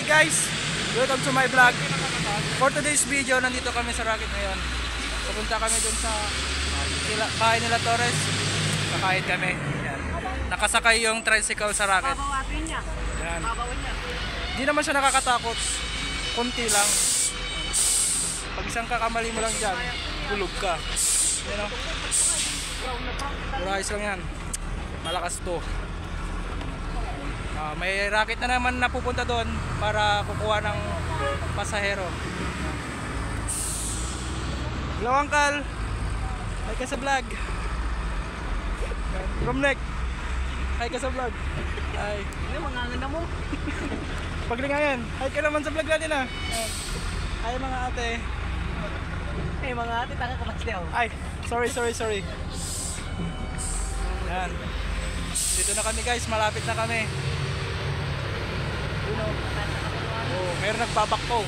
Hi guys! Welcome to my vlog. For today's video, nandito kami sa Rocket ngayon. Pupunta kami dun sa bahay nila Torres. Kakain kami. Yan. Nakasakay yung tricycle sa Rocket. Babawapin niya. Yan. Babawin niya. Di naman siya nakakatakot. Kunti lang. Pag isang kakamali mo lang dyan, tulog ka. Yan o. Puro ayos lang yan. Malakas to. May rocket na naman napupunta doon para kukuha ng pasahero. Hello Uncle! Hi ka sa vlog. Romnek! Hi ka sa vlog. Hi. Ano, mangangan na mo? Paglingayan. Hi ka naman sa vlog natin ah. Hi mga ate. Eh, mga ate, taka ka mas daw. Ay, sorry. Yan. Dito na kami guys, malapit na kami. Oh, mayroon nagbabakto.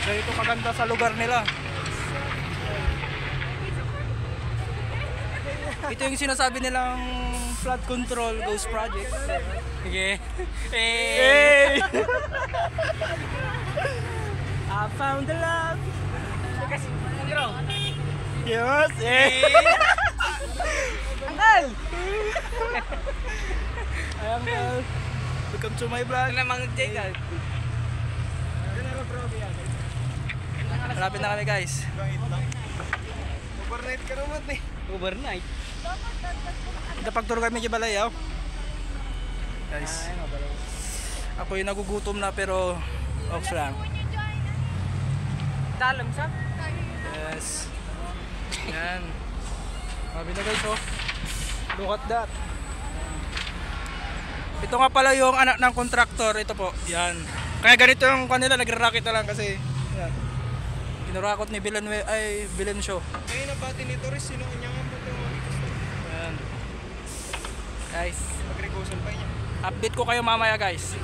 So ito kaganda sa lugar nila. Ito yung sinasabi nilang flood control ghost project. Sige. Hey! I found the love. Yes, Uncle! Hi Uncle. Welcome to my vlog. Ano namang Jacob? Malapit na kami guys. Overnight ka naman eh. Overnight? Napagturo kami kay Balayaw. Guys. Ako yung nagugutom na pero ox lang. Dalam sa? Yes. Yan. Sabi na guys oh. Look at that. Ito nga pala yung anak ng kontraktor. Ito po. Yan. Kaya ganito yung kanila. Nagre-rocket na lang kasi. Yan. Kinurakot ni Bilencio. Ngayon na pati ni Torres, sino kanya nga po itong Yan. Guys. mag-recusal pa niya? Update ko kayo mamaya guys.